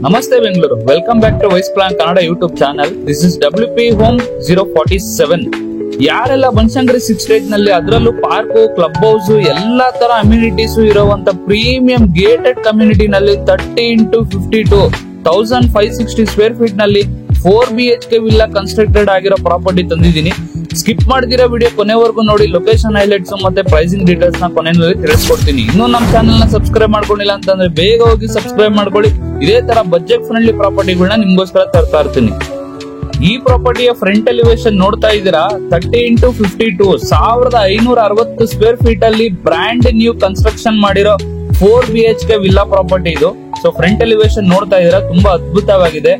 ನಮಸ್ತೆ Bengaluru, welcome back to wise plan Kannada YouTube channel. This is WP home 047. ಯಾರೆಲ್ಲ Banashankari 6 stage ನಲ್ಲಿ, ಅದರಲ್ಲೂ ಪಾರ್ಕ್, ಕ್ಲಬ್ ಹೌಸ್, ಎಲ್ಲಾ ತರ ಅಮ್ಯುನಿಟೀಸ್ ಇರುವಂತ ಪ್ರೀಮಿಯಂ ಗೇಟೆಡ್ ಕಮ್ಯುನಿಟಿ ನಲ್ಲಿ 30x52 1560 ಸ್ಕ್ವೇರ್ ಫೀಟ್ ನಲ್ಲಿ 4 BHK ವಿಲ್ಲಾ ಕನ್ಸ್ಟ್ರಕ್ಟೆಡ್ ಆಗಿರೋ ಪ್ರಾಪರ್ಟಿ ತಂದಿದ್ದೀನಿ. ಸ್ಕಿಪ್ ಮಾಡ್ದಿರೋ ವಿಡಿಯೋ ಕೊನೆವರೆಗೂ ನೋಡಿ. ಲೊಕೇಶನ್ ಹೈಲೈಟ್ಸ್ ಮತ್ತೆ ಪ್ರೈಸಿಂಗ್ ಡೀಟೇಲ್ಸ್ ನ ಕೊನೆಯಲ್ಲಿ ತಿಳಿಸ್ಕೊಡ್ತೀನಿ. ಇನ್ನೂ ನಮ್ಮ ಚಾನಲ್ ನ ಸಬ್ಸ್ಕ್ರೈಬ್ ಮಾಡ್ಕೊಂಡಿಲ್ಲ ಅಂತಂದ್ರೆ ಬೇಗ ಹೋಗಿ ಸಬ್ಸ್ಕ್ರೈಬ್ ಮಾಡ್ಕೊಳ್ಳಿ. ಇದೇ ತರ ಬಜೆಟ್ ಫ್ರೆಂಡ್ಲಿ ಪ್ರಾಪರ್ಟಿಗಳನ್ನ ನಿಮ್ಗೋಸ್ಕರ ತರ್ತಾ ಇರ್ತೀನಿ. ಈ ಪ್ರಾಪರ್ಟಿಯ ಫ್ರಂಟ್ ಎಲಿವೇಶನ್ ನೋಡ್ತಾ ಇದ್ದೀರಾ, 30x52 1560 ಸ್ಕ್ವೇರ್ ಫೀಟ್ ಅಲ್ಲಿ ಬ್ರ್ಯಾಂಡ್ ನ್ಯೂ ಕನ್ಸ್ಟ್ರಕ್ಷನ್ ಮಾಡಿರೋ 4 BHK ವಿಲ್ಲಾ ಪ್ರಾಪರ್ಟಿ ಇದು. ಸೊ ಫ್ರಂಟ್ ಎಲಿವೇಶನ್ ನೋಡ್ತಾ ಇದ್ದೀರಾ, ತುಂಬಾ ಅದ್ಭುತವಾಗಿದೆ.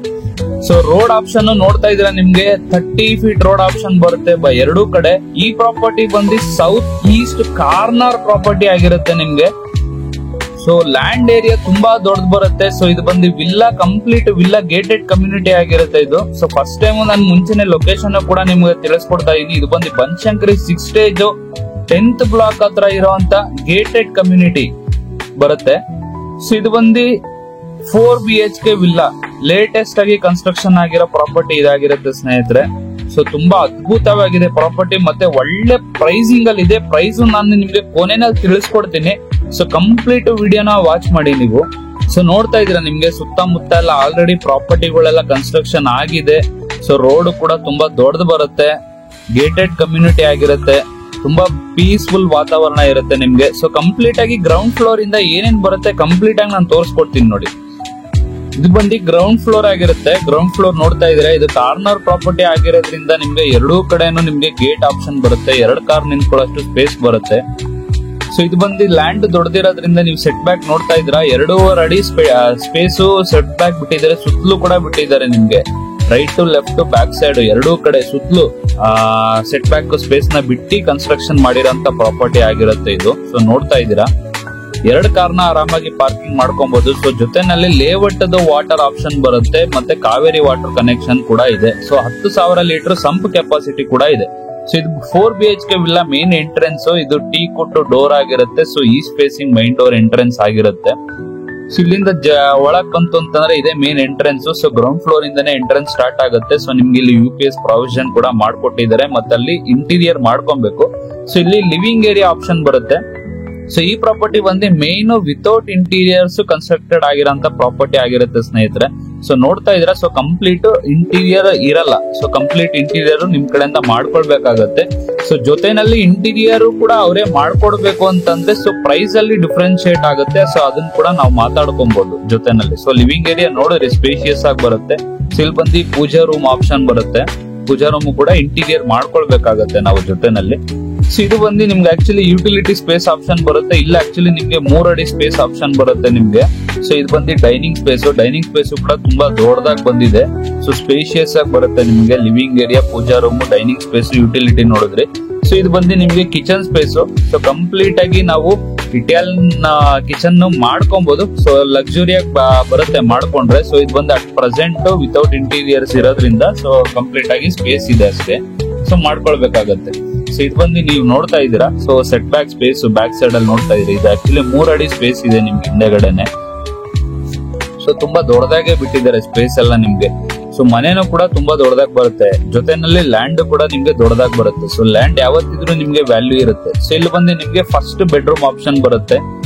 ಸೊ ರೋಡ್ ಆಪ್ಷನ್ ನೋಡ್ತಾ ಇದ್ದೀರಾ, ನಿಮ್ಗೆ 30 ಫೀಟ್ ರೋಡ್ ಆಪ್ಷನ್ ಬರುತ್ತೆ ಎರಡೂ ಕಡೆ. ಈ ಪ್ರಾಪರ್ಟಿ ಬಂದು ಸೌತ್ ಈಸ್ಟ್ ಕಾರ್ನರ್ ಪ್ರಾಪರ್ಟಿ ಆಗಿರುತ್ತೆ ನಿಮ್ಗೆ. ಸೊ ಲ್ಯಾಂಡ್ ಏರಿಯಾ ತುಂಬಾ ದೊಡ್ಡದು ಬರುತ್ತೆ. ಸೊ ಇದು ಬಂದು villa, complete villa gated community ಆಗಿರುತ್ತೆ ಇದು. ಸೊ ಫಸ್ಟ್ ಟೈಮ್ ನಾನು ಮುಂಚೆನೆ ಲೊಕೇಶನ್ ಕೂಡ ನಿಮ್ಗೆ ತಿಳಿಸ್ಕೊಡ್ತಾ ಇದೀನಿ. ಇದು ಬಂದು ಬನಶಂಕರಿ 6 ಸ್ಟೇಜ್ 10th ಬ್ಲಾಕ್ ಹತ್ರ ಇರುವಂತ ಗೇಟೆಡ್ ಕಮ್ಯುನಿಟಿ ಬರುತ್ತೆ. ಸೊ ಇದು ಬಂದು 4 BHK ವಿಲ್ಲಾ, ಲೇಟೆಸ್ಟ್ ಆಗಿ ಕನ್ಸ್ಟ್ರಕ್ಷನ್ ಆಗಿರೋ ಪ್ರಾಪರ್ಟಿ ಇದಾಗಿರುತ್ತೆ ಸ್ನೇಹಿತರೆ. ಸೊ ತುಂಬಾ ಅದ್ಭುತವಾಗಿದೆ ಪ್ರಾಪರ್ಟಿ, ಮತ್ತೆ ಒಳ್ಳೆ ಪ್ರೈಸಿಂಗ್ ಅಲ್ಲಿ ಇದೆ. ಪ್ರೈಸ್ ನಾನು ನಿಮ್ಗೆ ಕೊನೆಯಲ್ಲಿ ತಿಳಿಸ್ಕೊಡ್ತೀನಿ. ಸೊ ಕಂಪ್ಲೀಟ್ ವಿಡಿಯೋನ ವಾಚ್ ಮಾಡಿ ನೀವು. ಸೊ ನೋಡ್ತಾ ಇದ್ದೀರಾ, ನಿಮ್ಗೆ ಸುತ್ತಮುತ್ತ ಎಲ್ಲ ಆಲ್ರೆಡಿ ಪ್ರಾಪರ್ಟಿಗಳೆಲ್ಲ ಕನ್ಸ್ಟ್ರಕ್ಷನ್ ಆಗಿದೆ. ಸೊ ರೋಡ್ ಕೂಡ ತುಂಬಾ ದೊಡ್ಡದು ಬರುತ್ತೆ, ಗೇಟೆಡ್ ಕಮ್ಯುನಿಟಿ ಆಗಿರುತ್ತೆ, ತುಂಬಾ ಪೀಸ್ಫುಲ್ ವಾತಾವರಣ ಇರುತ್ತೆ ನಿಮ್ಗೆ. ಸೊ ಕಂಪ್ಲೀಟ್ ಆಗಿ ಗ್ರೌಂಡ್ ಫ್ಲೋರ್ ಇಂದ ಏನೇನ್ ಬರುತ್ತೆ ಕಂಪ್ಲೀಟ್ ಆಗಿ ನಾನು ತೋರಿಸ್ಕೊಡ್ತೀನಿ ನೋಡಿ. ಇದು ಬಂದು ಗ್ರೌಂಡ್ ಫ್ಲೋರ್ ಆಗಿರುತ್ತೆ. ಗ್ರೌಂಡ್ ಫ್ಲೋರ್ ನೋಡ್ತಾ ಇದ್ರೆ, ಇದು ಕಾರ್ನರ್ ಪ್ರಾಪರ್ಟಿ ಆಗಿರೋದ್ರಿಂದ ನಿಮ್ಗೆ ಎರಡೂ ಕಡೆನೂ ನಿಮ್ಗೆ ಗೇಟ್ ಆಪ್ಷನ್ ಬರುತ್ತೆ, 2 ಕಾರ್ ನಿಂತ್ಕೊಳ್ಳೋಷ್ಟು ಸ್ಪೇಸ್ ಬರುತ್ತೆ. ಸೊ ಇದು ಬಂದು ಲ್ಯಾಂಡ್ ದೊಡ್ಡದಿರೋದ್ರಿಂದ ನೀವು ಸೆಟ್ ಬ್ಯಾಕ್ ನೋಡ್ತಾ ಇದ್ರ 2.5 ಅಡಿ ಸ್ಪೇಸು ಸೆಟ್ ಬ್ಯಾಕ್ ಬಿಟ್ಟಿದ್ದಾರೆ. ಸುತ್ತಲೂ ಕೂಡ ಬಿಟ್ಟಿದ್ದಾರೆ ನಿಮ್ಗೆ, right to left back side ಎರಡೂ ಕಡೆ ಸುತ್ತಲೂ ಸೆಟ್ ಬ್ಯಾಕ್ ಸ್ಪೇಸ್ ನ ಬಿಟ್ಟು ಕನ್ಸ್ಟ್ರಕ್ಷನ್ ಮಾಡಿರೋಂತ ಪ್ರಾಪರ್ಟಿ ಆಗಿರುತ್ತೆ ಇದು. ಸೊ ನೋಡ್ತಾ ಇದ್ದೀರಾ, 2 ಕಾರ್ನ ಆರಾಮಾಗಿ ಪಾರ್ಕಿಂಗ್ ಮಾಡ್ಕೊಬಹುದು. ಸೊ ಜೊತೆನಲ್ಲಿ ಲೇಔಟ್ ವಾಟರ್ ಆಪ್ಷನ್ ಬರುತ್ತೆ, ಮತ್ತೆ ಕಾವೇರಿ ವಾಟರ್ ಕನೆಕ್ಷನ್ ಕೂಡ ಇದೆ. ಸೊ 10,000 ಲೀಟರ್ ಸಂಪ್ ಕೆಪಾಸಿಟಿ ಕೂಡ ಇದೆ. ಸೊ ಇದು 4 BHK ವಿಲ್ಲಾ ಮೇನ್ ಎಂಟ್ರೆನ್ಸ್. ಇದು ಟೀ ಕೊಟ್ಟು ಡೋರ್ ಆಗಿರುತ್ತೆ. ಸೊ ಈ ಸ್ಪೇಸಿಂಗ್ ಮೈನ್ ಡೋರ್ ಎಂಟ್ರೆನ್ಸ್ ಆಗಿರುತ್ತೆ. ಸೊ ಇಲ್ಲಿಂದ ಒಳಗ್ ಬಂತು ಅಂತಂದ್ರೆ ಇದೇ main entrance. So ground floor ಇಂದಾನೆ ಎಂಟ್ರೆನ್ಸ್ ಸ್ಟಾರ್ಟ್ ಆಗುತ್ತೆ. ಸೊ ನಿಮ್ಗೆ ಇಲ್ಲಿ UPS ಪ್ರಾವಿಷನ್ ಕೂಡ ಮಾಡ್ಕೊಟ್ಟಿದ್ದಾರೆ, ಮತ್ತೆ ಅಲ್ಲಿ ಇಂಟೀರಿಯರ್ ಮಾಡ್ಕೊಬೇಕು. ಸೊ ಇಲ್ಲಿ ಲಿವಿಂಗ್ ಏರಿಯಾ ಆಪ್ಷನ್ ಬರುತ್ತೆ. ಸೊ ಈ ಪ್ರಾಪರ್ಟಿ ಬಂದು ಮೇನ್ ವಿತೌಟ್ ಇಂಟೀರಿಯರ್ಸ್ ಕನ್ಸ್ಟ್ರಕ್ಟೆಡ್ ಆಗಿರೋಂತ ಪ್ರಾಪರ್ಟಿ ಆಗಿರುತ್ತೆ ಸ್ನೇಹಿತರೆ. ಸೊ ನೋಡ್ತಾ ಇದ್ರ, ಸೊ ಕಂಪ್ಲೀಟ್ ಇಂಟೀರಿಯರ್ ಇರಲ್ಲ. ಸೊ ಕಂಪ್ಲೀಟ್ ಇಂಟೀರಿಯರ್ ನಿಮ್ ಕಡೆಯಿಂದ ಮಾಡ್ಕೊಳ್ಬೇಕಾಗತ್ತೆ. ಸೊ ಜೊತೆನಲ್ಲಿ ಇಂಟೀರಿಯರ್ ಕೂಡ ಅವರೇ ಮಾಡ್ಕೊಡ್ಬೇಕು ಅಂತಂದ್ರೆ ಸೊ ಪ್ರೈಸ್ ಅಲ್ಲಿ ಡಿಫ್ರೆನ್ಶಿಯೇಟ್ ಆಗುತ್ತೆ. ಸೊ ಅದನ್ನ ಕೂಡ ನಾವು ಮಾತಾಡ್ಕೊಬಹುದು ಜೊತೆನಲ್ಲಿ. ಸೊ ಲಿವಿಂಗ್ ಏರಿಯಾ ನೋಡಿದ್ರೆ ಸ್ಪೇಷಿಯಸ್ ಆಗಿ ಬರುತ್ತೆ. ಸೊ ಇಲ್ಲಿ ಬಂದು ಪೂಜಾ ರೂಮ್ ಆಪ್ಷನ್ ಬರುತ್ತೆ. ಪೂಜಾ ರೂಮ್ ಕೂಡ ಇಂಟೀರಿಯರ್ ಮಾಡ್ಕೊಳ್ಬೇಕಾಗತ್ತೆ ನಾವು ಜೊತೆನಲ್ಲಿ. ಸೊ ಇದು ಬಂದು ನಿಮ್ಗೆ ಆಕ್ಚುಲಿ ಯುಟಿಲಿಟಿ ಸ್ಪೇಸ್ ಆಪ್ಷನ್ ಬರುತ್ತೆ. ಇಲ್ಲ ಆಕ್ಚುಲಿ ನಿಮ್ಗೆ 3 ಅಡಿ ಸ್ಪೇಸ್ ಆಪ್ಷನ್ ಬರುತ್ತೆ ನಿಮ್ಗೆ. ಸೊ ಇದು ಬಂದು ಡೈನಿಂಗ್ ಸ್ಪೇಸ್. ಡೈನಿಂಗ್ ಸ್ಪೇಸ್ ಕೂಡ ತುಂಬಾ ದೊಡ್ಡದಾಗಿ ಬಂದಿದೆ. ಸೊ ಸ್ಪೇಷಿಯಸ್ ಆಗಿ ಬರುತ್ತೆ ನಿಮ್ಗೆ. ಲಿವಿಂಗ್ ಏರಿಯಾ, ಪೂಜಾ ರೂಮ್, ಡೈನಿಂಗ್ ಸ್ಪೇಸ್, ಯುಟಿಲಿಟಿ ನೋಡಿದ್ರಿ. ಸೊ ಇದು ಬಂದು ನಿಮ್ಗೆ ಕಿಚನ್ ಸ್ಪೇಸ್. ಸೊ ಕಂಪ್ಲೀಟ್ ಆಗಿ ನಾವು ಇಟಾಲಿಯನ್ ಕಿಚನ್ ಮಾಡ್ಕೊಬಹುದು. ಸೊ ಲಕ್ಸುರಿಯಾಗಿ ಬರುತ್ತೆ ಮಾಡ್ಕೊಂಡ್ರೆ. ಸೊ ಇದು ಬಂದು ಅಟ್ ಪ್ರೆಸೆಂಟ್ ವಿತೌಟ್ ಇಂಟೀರಿಯರ್ಸ್ ಇರೋದ್ರಿಂದ ಸೊ ಕಂಪ್ಲೀಟ್ ಆಗಿ ಸ್ಪೇಸ್ ಇದೆ ಅಷ್ಟೇ. ಸೊ ಮಾಡ್ಕೊಳ್ಬೇಕಾಗತ್ತೆ. ಸೊ ಇದು ಬಂದು ನೀವು ನೋಡ್ತಾ ಇದ್ದೀರಾ, so set back space back side ಅಲ್ಲಿ ನೋಡ್ತಾ ಇದ್ದೀರಿ. ಇದು ಆಕ್ಚುಲಿ 3 ಅಡಿ ಸ್ಪೇಸ್ ಇದೆ ನಿಮ್ಗೆ ಹಿಂದೆಗಡೆನೆ. ಸೊ ತುಂಬಾ ದೊಡ್ಡದಾಗೆ ಬಿಟ್ಟಿದ್ದಾರೆ ಸ್ಪೇಸ್ ಎಲ್ಲ ನಿಮ್ಗೆ. ಸೊ ಮನೇನು ಕೂಡ ತುಂಬಾ ದೊಡ್ಡದಾಗಿ ಬರುತ್ತೆ, ಜೊತೆನಲ್ಲಿ ಲ್ಯಾಂಡ್ ಕೂಡ ನಿಮ್ಗೆ ದೊಡ್ಡದಾಗಿ ಬರುತ್ತೆ. ಸೊ ಲ್ಯಾಂಡ್ ಯಾವತ್ತಿದ್ರು ನಿಮ್ಗೆ ವ್ಯಾಲ್ಯೂ ಇರುತ್ತೆ. ಸೊ ಇಲ್ಲಿ ಬಂದು ನಿಮ್ಗೆ ಫಸ್ಟ್ ಬೆಡ್ರೂಮ್ ಆಪ್ಷನ್ ಬರುತ್ತೆ.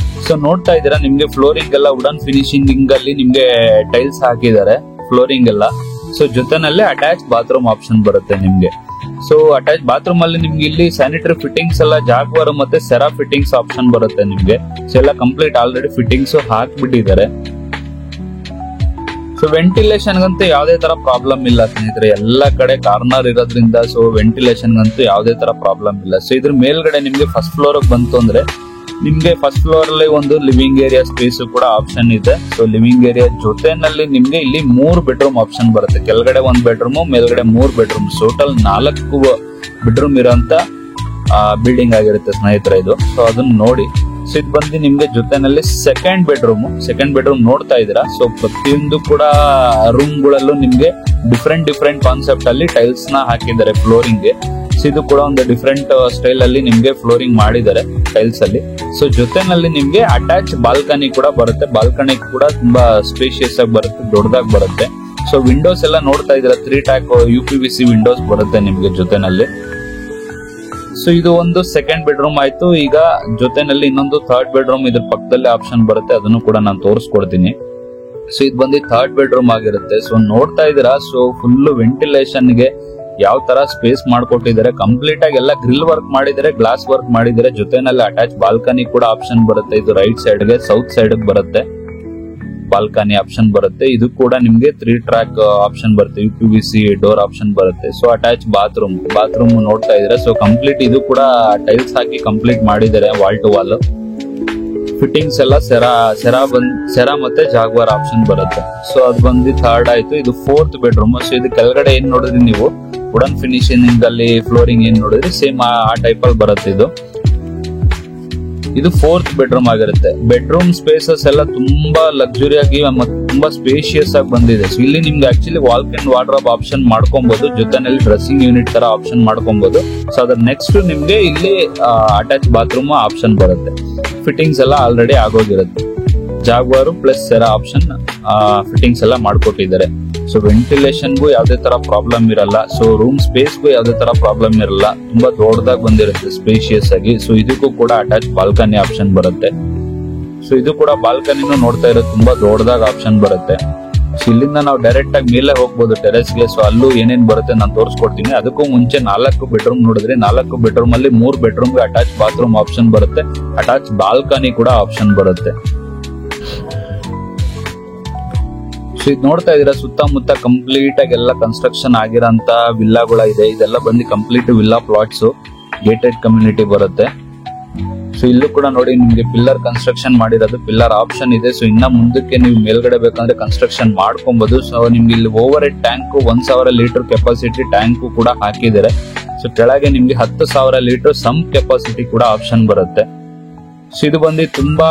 ಸೊ ನೋಡ್ತಾ ಇದ್ದೀರಾ, ನಿಮ್ಗೆ ಫ್ಲೋರಿಂಗ್ ಎಲ್ಲ ವುಡನ್ ಫಿನಿಶಿಂಗ್ ಅಲ್ಲಿ ನಿಮ್ಗೆ ಟೈಲ್ಸ್ ಹಾಕಿದ್ದಾರೆ ಫ್ಲೋರಿಂಗ್ ಎಲ್ಲ. ಸೊ ಜೊತೆನಲ್ಲಿ ಅಟ್ಯಾಚ್ ಬಾತ್ರೂಮ್ ಆಪ್ಷನ್ ಬರುತ್ತೆ ನಿಮ್ಗೆ. ಸೊ ಅಟ್ಯಾಚ್ ಬಾತ್ರೂಮ್ ಅಲ್ಲಿ ನಿಮ್ಗೆ ಇಲ್ಲಿ ಸ್ಯಾನಿಟರಿ ಫಿಟ್ಟಿಂಗ್ಸ್ ಎಲ್ಲ ಜಾಗ್ವಾರ್ ಮತ್ತೆ ಸೆರಾ ಫಿಟ್ಟಿಂಗ್ಸ್ ಆಪ್ಷನ್ ಬರುತ್ತೆ ನಿಮ್ಗೆ. ಸೊ ಎಲ್ಲ ಕಂಪ್ಲೀಟ್ ಆಲ್ರೆಡಿ ಫಿಟ್ಟಿಂಗ್ಸ್ ಹಾಕ್ಬಿಟ್ಟಿದ್ದಾರೆ. ಸೊ ವೆಂಟಿಲೇಷನ್ ಗಂತೂ ಯಾವುದೇ ತರ ಪ್ರಾಬ್ಲಮ್ ಇಲ್ಲ ಸ್ನೇಹಿತರೆ, ಎಲ್ಲ ಕಡೆ ಕಾರ್ನರ್ ಇರೋದ್ರಿಂದ ಸೊ ವೆಂಟಿಲೇಷನ್ ಗಂತೂ ಯಾವುದೇ ತರ ಪ್ರಾಬ್ಲಮ್ ಇಲ್ಲ. ಸೊ ಇದ್ರ ಮೇಲ್ಗಡೆ ನಿಮ್ಗೆ ಫಸ್ಟ್ ಫ್ಲೋರ್ ಬಂತು ಅಂದ್ರೆ ನಿಮ್ಗೆ ಫಸ್ಟ್ ಫ್ಲೋರ್ ಅಲ್ಲಿ ಒಂದು ಲಿವಿಂಗ್ ಏರಿಯಾ ಸ್ಪೇಸ್ ಕೂಡ ಆಪ್ಷನ್ ಇದೆ. ಸೊ ಲಿವಿಂಗ್ ಏರಿಯಾ ಜೊತೆನಲ್ಲಿ ನಿಮ್ಗೆ ಇಲ್ಲಿ 3 ಬೆಡ್ರೂಮ್ ಆಪ್ಷನ್ ಬರುತ್ತೆ. ಕೆಳಗಡೆ 1 ಬೆಡ್ರೂಮ್, ಮೇಲ್ಗಡೆ 3 ಬೆಡ್ರೂಮ್, ಟೋಟಲ್ 4 ಬೆಡ್ರೂಮ್ ಇರೋಂತ ಬಿಲ್ಡಿಂಗ್ ಆಗಿರುತ್ತೆ ಸ್ನೇಹಿತರೆ ಇದು. ಸೊ ಅದನ್ನ ನೋಡಿ. ಸೊ ಇದು ಬಂದು ನಿಮ್ಗೆ ಜೊತೆನಲ್ಲಿ ಸೆಕೆಂಡ್ ಬೆಡ್ರೂಮ್ ನೋಡ್ತಾ ಇದ್ದೀರಾ. ಸೊ ಪ್ರತಿಯೊಂದು ಕೂಡ ರೂಮ್ ಗಳಲ್ಲೂ ನಿಮ್ಗೆ ಡಿಫ್ರೆಂಟ್ ಕಾನ್ಸೆಪ್ಟ್ ಅಲ್ಲಿ ಟೈಲ್ಸ್ ನ ಹಾಕಿದ್ದಾರೆ ಫ್ಲೋರಿಂಗ್ ಗೆ. ಇದು ಕೂಡ ಒಂದು ಡಿಫ್ರೆಂಟ್ ಸ್ಟೈಲ್ ಅಲ್ಲಿ ನಿಮ್ಗೆ ಫ್ಲೋರಿಂಗ್ ಮಾಡಿದ್ದಾರೆ ಟೈಲ್ಸ್ ಅಲ್ಲಿ. ಸೊ ಜೊತೆನಲ್ಲಿ ನಿಮ್ಗೆ ಅಟ್ಯಾಚ್ ಬಾಲ್ಕನಿ ಕೂಡ ಬರುತ್ತೆ. ಬಾಲ್ಕನಿ ಕೂಡ ತುಂಬಾ ಸ್ಪೇಷಿಯಸ್ ಆಗಿ ಬರುತ್ತೆ, ದೊಡ್ಡದಾಗಿ ಬರುತ್ತೆ. ಸೊ ವಿಂಡೋಸ್ ಎಲ್ಲ ನೋಡ್ತಾ ಇದ್ರೆ 3 ಟ್ಯಾಕ್ UPVC ವಿಂಡೋಸ್ ಬರುತ್ತೆ ನಿಮ್ಗೆ ಜೊತೆನಲ್ಲಿ. ಸೊ ಇದು ಒಂದು ಸೆಕೆಂಡ್ ಬೆಡ್ರೂಮ್ ಆಯ್ತು. ಈಗ ಜೊತೆನಲ್ಲಿ ಇನ್ನೊಂದು ಥರ್ಡ್ ಬೆಡ್ರೂಮ್ ಇದ್ರ ಪಕ್ಕದಲ್ಲಿ ಆಪ್ಷನ್ ಬರುತ್ತೆ, ಅದನ್ನು ಕೂಡ ನಾನು ತೋರಿಸ್ಕೊಡ್ತೀನಿ. ಸೊ ಇದು ಬಂದು ಥರ್ಡ್ ಬೆಡ್ರೂಮ್ ಆಗಿರುತ್ತೆ. ಸೊ ನೋಡ್ತಾ ಇದೀರಾ, ಸೊ ಫುಲ್ ವೆಂಟಿಲೇಷನ್ ಗೆ ಯಾವ ತರ ಸ್ಪೇಸ್ ಮಾಡ್ಕೊಟ್ಟಿದ್ದಾರೆ. ಕಂಪ್ಲೀಟ್ ಆಗಿ ಎಲ್ಲ ಗ್ರಿಲ್ ವರ್ಕ್ ಮಾಡಿದರೆ, ಗ್ಲಾಸ್ ವರ್ಕ್ ಮಾಡಿದರೆ. ಜೊತೆನಲ್ಲಿ ಅಟ್ಯಾಚ್ ಬಾಲ್ಕನಿ ಕೂಡ ಆಪ್ಷನ್ ಬರುತ್ತೆ. ಇದು ರೈಟ್ ಸೈಡ್ ಗೆ, ಸೌತ್ ಸೈಡ್ ಬರುತ್ತೆ ಬಾಲ್ಕನಿ ಆಪ್ಷನ್ ಬರುತ್ತೆ. ಇದು ಕೂಡ ನಿಮ್ಗೆ 3 ಟ್ರ್ಯಾಕ್ ಆಪ್ಷನ್ ಬರುತ್ತೆ, UPVC ಡೋರ್ ಆಪ್ಷನ್ ಬರುತ್ತೆ. ಸೊ ಅಟ್ಯಾಚ್ ಬಾತ್ರೂಮ್ ನೋಡ್ತಾ ಇದ್ರೆ, ಸೊ ಕಂಪ್ಲೀಟ್ ಇದು ಕೂಡ ಟೈಲ್ಸ್ ಹಾಕಿ ಕಂಪ್ಲೀಟ್ ಮಾಡಿದ್ದಾರೆ, ವಾಲ್ ಟು ವಾಲ್. ಫಿಟ್ಟಿಂಗ್ಸ್ ಎಲ್ಲ ಸೆರಾ ಮತ್ತೆ ಜಾಗ್ವಾರ್ ಆಪ್ಷನ್ ಬರುತ್ತೆ. ಸೊ ಅದು ಬಂದು ಥರ್ಡ್ ಆಯ್ತು. ಇದು ಫೋರ್ತ್ ಬೆಡ್ರೂಮ್. ಸೊ ಇದು ಕೆಳಗಡೆ ಏನ್ ನೋಡಿದ್ರಿ ನೀವು, ವುಡನ್ ಫಿನಿಶಿಂಗ್ ಅಲ್ಲಿ ಫ್ಲೋರಿಂಗ್ ಏನ್ ನೋಡಿದ್ರಿ, ಸೇಮ್ ಆ ಟೈಪ್ ಅಲ್ಲಿ ಬರುತ್ತೆ. ಇದು ಫೋರ್ತ್ ಬೆಡ್ರೂಮ್ ಆಗಿರುತ್ತೆ. ಬೆಡ್ರೂಮ್ ಸ್ಪೇಸಸ್ ಎಲ್ಲ ತುಂಬಾ ಲಕ್ಸುರಿ ಆಗಿ ಮತ್ತೆ ತುಂಬಾ ಸ್ಪೇಷಿಯಸ್ ಆಗಿ ಬಂದಿದೆ. ಸೊ ಇಲ್ಲಿ ನಿಮ್ಗೆ actually walk and wardrobe option ಮಾಡ್ಕೊಬಹುದು, ಜೊತೆನಲ್ಲಿ ಡ್ರೆಸ್ಸಿಂಗ್ ಯೂನಿಟ್ ತರ ಆಪ್ಷನ್ ಮಾಡ್ಕೊಬಹುದು. ಸೊ ಅದ್ರ ನೆಕ್ಸ್ಟ್ ನಿಮ್ಗೆ ಇಲ್ಲಿ ಅಟ್ಯಾಚ್ ಬಾತ್ರೂಮ್ ಆಪ್ಷನ್ ಬರುತ್ತೆ. ಫಿಟ್ಟಿಂಗ್ಸ್ ಎಲ್ಲ ಆಲ್ರೆಡಿ ಆಗೋಗಿರುತ್ತೆ. Jaguar plus Cera option fittings ಎಲ್ಲ ಮಾಡ್ಕೊಟ್ಟಿದ್ದಾರೆ. ಸೊ ವೆಂಟಿಲೇಷನ್ಗೂ ಯಾವ್ದೇ ತರ ಪ್ರಾಬ್ಲಮ್ ಇರಲ್ಲ. ಸೊ ರೂಮ್ ಸ್ಪೇಸ್ಗೂ ಯಾವ್ದೇ ತರ ಪ್ರಾಬ್ಲಮ್ ಇರಲ್ಲ. ತುಂಬಾ ದೊಡ್ಡದಾಗಿ ಬಂದಿರುತ್ತೆ ಸ್ಪೇಷಿಯಸ್ ಆಗಿ. ಸೊ ಇದಕ್ಕೂ ಕೂಡ ಅಟ್ಯಾಚ್ ಬಾಲ್ಕನಿ ಆಪ್ಷನ್ ಬರುತ್ತೆ. ಸೊ ಇದು ಕೂಡ ಬಾಲ್ಕನಿನೂ ನೋಡ್ತಾ ಇರೋದು ತುಂಬಾ ದೊಡ್ಡದಾಗಿ ಆಪ್ಷನ್ ಬರುತ್ತೆ. ಸೊ ಇಲ್ಲಿಂದ ನಾವು ಡೈರೆಕ್ಟ್ ಆಗಿ ಮೇಲೆ ಹೋಗ್ಬೋದು ಟೆರೆಸ್ಗೆ. ಸೊ ಅಲ್ಲೂ ಏನೇನ್ ಬರುತ್ತೆ ನಾನು ತೋರಿಸ್ಕೊಡ್ತೀನಿ. ಅದಕ್ಕೂ ಮುಂಚೆ 4 ಬೆಡ್ರೂಮ್ ನೋಡಿದ್ರೆ, 4 ಬೆಡ್ರೂಮ್ ಅಲ್ಲಿ 3 ಬೆಡ್ರೂಮ್ಗೆ ಅಟ್ಯಾಚ್ ಬಾತ್ರೂಮ್ ಆಪ್ಷನ್ ಬರುತ್ತೆ, ಅಟ್ಯಾಚ್ ಬಾಲ್ಕನಿ ಕೂಡ ಆಪ್ಷನ್ ಬರುತ್ತೆ. ಸೊ ಇದು ನೋಡ್ತಾ ಇದೀರಾ, ಸುತ್ತಮುತ್ತ ಕಂಪ್ಲೀಟ್ ಆಗಿ ಎಲ್ಲ ಕನ್ಸ್ಟ್ರಕ್ಷನ್ ಆಗಿರೋಂತ ವಿಲ್ಲಾಗಳ ಇದೆ. ಇದೆಲ್ಲ ಬಂದು complete villa plots, gated community ಬರುತ್ತೆ. ಸೊ ಇಲ್ಲೂ ಕೂಡ ನೋಡಿ ನಿಮ್ಗೆ ಪಿಲ್ಲರ್ ಕನ್ಸ್ಟ್ರಕ್ಷನ್ ಮಾಡಿರೋದು, ಪಿಲ್ಲರ್ ಆಪ್ಷನ್ ಇದೆ. ಸೊ ಇನ್ನ ಮುಂದಕ್ಕೆ ನೀವು ಮೇಲ್ಗಡೆ ಬೇಕಂದ್ರೆ ಕನ್ಸ್ಟ್ರಕ್ಷನ್ ಮಾಡ್ಕೊಬಹುದು. ಸೊ ನಿಮ್ಗೆ ಇಲ್ಲಿ over head tank 1000 litre capacity tank ಕೂಡ ಹಾಕಿದ್ದಾರೆ. ಸೊ ಕೆಳಗೆ ನಿಮ್ಗೆ 10,000 ಲೀಟರ್ ಸಮ್ ಕೆಪಾಸಿಟಿ ಕೂಡ ಆಪ್ಷನ್ ಬರುತ್ತೆ. ಸೊ ಇದು ಬಂದು ತುಂಬಾ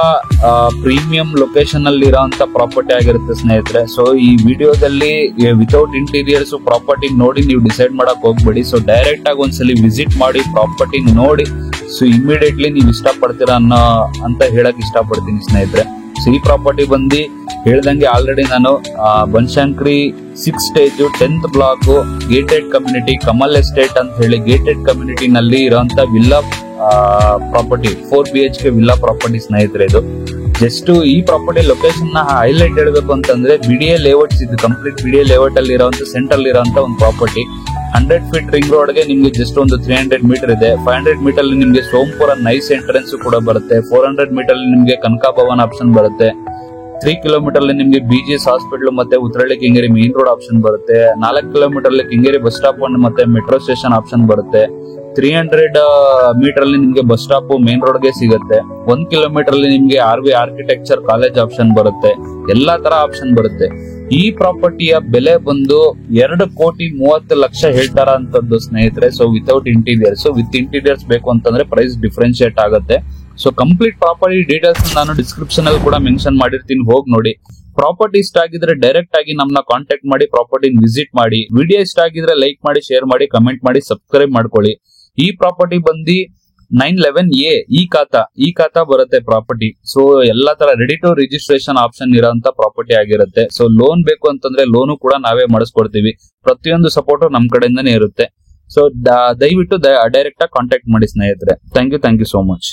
ಪ್ರೀಮಿಯಂ ಲೊಕೇಶನ್ ಅಲ್ಲಿ ಇರೋಂತ ಪ್ರಾಪರ್ಟಿ ಆಗಿರುತ್ತೆ ಸ್ನೇಹಿತರೆ. ಸೊ ಈ ವಿಡಿಯೋದಲ್ಲಿ ವಿತೌಟ್ ಇಂಟೀರಿಯರ್ಸ್ ಪ್ರಾಪರ್ಟಿ ನೋಡಿ ನೀವು ಡಿಸೈಡ್ ಮಾಡಕ್ ಹೋಗ್ಬೇಡಿ. ಸೊ ಡೈರೆಕ್ಟ್ ಆಗಿ ಒಂದ್ಸಲಿ ವಿಸಿಟ್ ಮಾಡಿ, ಪ್ರಾಪರ್ಟಿ ನೋಡಿ, ಸೊ ಇಮಿಡಿಯೇಟ್ಲಿ ನೀವು ಇಷ್ಟಪಡ್ತೀರಾ ಅಂತ ಹೇಳಕ್ ಇಷ್ಟಪಡ್ತೀನಿ ಸ್ನೇಹಿತರೆ. ಸೊ ಈ ಪ್ರಾಪರ್ಟಿ ಬಂದು ಹೇಳ್ದಂಗೆ ಆಲ್ರೆಡಿ ನಾನು Banashankari 6 stage 10th block gated community Kamal estate ಅಂತ ಹೇಳಿ ಗೇಟೆಡ್ ಕಮ್ಯುನಿಟಿ ನಲ್ಲಿ ಇರೋಂತ villa property 4 BHK villa property ಸ್ನೇಹಿತರೆ. ಇದು ಜಸ್ಟ್ ಈ ಪ್ರಾಪರ್ಟಿ ಲೊಕೇಶನ್ ನ ಹೈಲೈಟ್ ಹೇಳ್ಬೇಕು ಅಂತಂದ್ರೆ BDA ಲೇಔಟ್ಸ್, ಇದು ಕಂಪ್ಲೀಟ್ BDA ಲೇಔಟ್ ಅಲ್ಲಿ ಇರುವಂತ ಸೆಂಟ್ರಲ್ ಇರುವಂತ ಒಂದು ಪ್ರಾಪರ್ಟಿ. 100 ಫೀಟ್ ರಿಂಗ್ ರೋಡ್ ಗೆ ನಿಮ್ಗೆ ಜಸ್ಟ್ ಒಂದು 300 ಮೀಟರ್ ಇದೆ. 500 ಮೀಟರ್ ಅಲ್ಲಿ ನಿಮ್ಗೆ ಸೋಂಪುರ ನೈಸ್ ಎಂಟ್ರೆನ್ಸ್ ಕೂಡ ಬರುತ್ತೆ. 400 ಮೀಟರ್ ಅಲ್ಲಿ ನಿಮ್ಗೆ ಕನಕಾ ಭವನ್ ಆಪ್ಷನ್ ಬರುತ್ತೆ. 3 ಕಿಲೋಮೀಟರ್ ಅಲ್ಲಿ ನಿಮ್ಗೆ BGS ಹಾಸ್ಪಿಟಲ್ ಮತ್ತೆ Uttarahalli Kengeri main road option ಬರುತ್ತೆ. 4 ಕಿಲೋಮೀಟರ್ ಅಲ್ಲಿ ಕೆಂಗೇರಿ ಬಸ್ ಸ್ಟಾಪ್ ಮತ್ತೆ ಮೆಟ್ರೋ ಸ್ಟೇಷನ್ ಆಪ್ಷನ್ ಬರುತ್ತೆ. 300 ಮೀಟರ್ ಅಲ್ಲಿ ನಿಮ್ಗೆ ಬಸ್ ಸ್ಟಾಪ್ ಮೇನ್ ರೋಡ್ ಗೆ ಸಿಗುತ್ತೆ. 1 ಕಿಲೋಮೀಟರ್ ಅಲ್ಲಿ ನಿಮ್ಗೆ RV ಆರ್ಕಿಟೆಕ್ಚರ್ ಕಾಲೇಜ್ ಆಪ್ಷನ್ ಬರುತ್ತೆ. ಎಲ್ಲಾ ತರ ಆಪ್ಷನ್ ಬರುತ್ತೆ. ಈ ಪ್ರಾಪರ್ಟಿಯ ಬೆಲೆ ಬಂದು 2,30,00,000 ಹೇಳ್ತಾರ ಅಂತದ್ದು ಸ್ನೇಹಿತರೆ. So without interiors, with interiors ಬೇಕು ಅಂತಂದ್ರೆ ಪ್ರೈಸ್ ಡಿಫ್ರೆನ್ಶಿಯೇಟ್ ಆಗುತ್ತೆ. ಸೊ ಕಂಪ್ಲೀಟ್ ಪ್ರಾಪರ್ಟಿ ಡೀಟೇಲ್ಸ್ ನಾನು ಡಿಸ್ಕ್ರಿಪ್ಷನ್ ಅಲ್ಲಿ ಕೂಡ ಮೆನ್ಷನ್ ಮಾಡಿರ್ತೀನಿ, ಹೋಗಿ ನೋಡಿ. ಪ್ರಾಪರ್ಟಿ ಇಷ್ಟ ಆಗಿದ್ರೆ ಡೈರೆಕ್ಟ್ ಆಗಿ ನಮ್ಮನ್ನ ಕಾಂಟ್ಯಾಕ್ಟ್ ಮಾಡಿ, ಪ್ರಾಪರ್ಟಿ ವಿಸಿಟ್ ಮಾಡಿ. ವಿಡಿಯೋ ಇಷ್ಟ ಆಗಿದ್ರೆ ಲೈಕ್ ಮಾಡಿ, ಶೇರ್ ಮಾಡಿ, ಕಮೆಂಟ್ ಮಾಡಿ, ಸಬ್ಸ್ಕ್ರೈಬ್ ಮಾಡ್ಕೊಳ್ಳಿ. ಈ ಪ್ರಾಪರ್ಟಿ ಬಂದು 911A ಈ ಖಾತಾ ಬರುತ್ತೆ ಪ್ರಾಪರ್ಟಿ. ಸೊ ಎಲ್ಲಾ ತರ ರೆಡಿ ಟು ರಿಜಿಸ್ಟ್ರೇಷನ್ ಆಪ್ಷನ್ ಇರೋಂತ ಪ್ರಾಪರ್ಟಿ ಆಗಿರುತ್ತೆ. ಸೊ ಲೋನ್ ಬೇಕು ಅಂತಂದ್ರೆ ಲೋನು ಕೂಡ ನಾವೇ ಮಾಡಿಸ್ಕೊಡ್ತೀವಿ. ಪ್ರತಿಯೊಂದು ಸಪೋರ್ಟ್ ನಮ್ ಕಡೆಯಿಂದಾನೇ ಇರುತ್ತೆ. ಸೊ ದಯವಿಟ್ಟು ಡೈರೆಕ್ಟ್ ಆಗಿ ಕಾಂಟ್ಯಾಕ್ಟ್ ಮಾಡಿ ಸ್ನೇಹಿತರೆ. Thank you so much.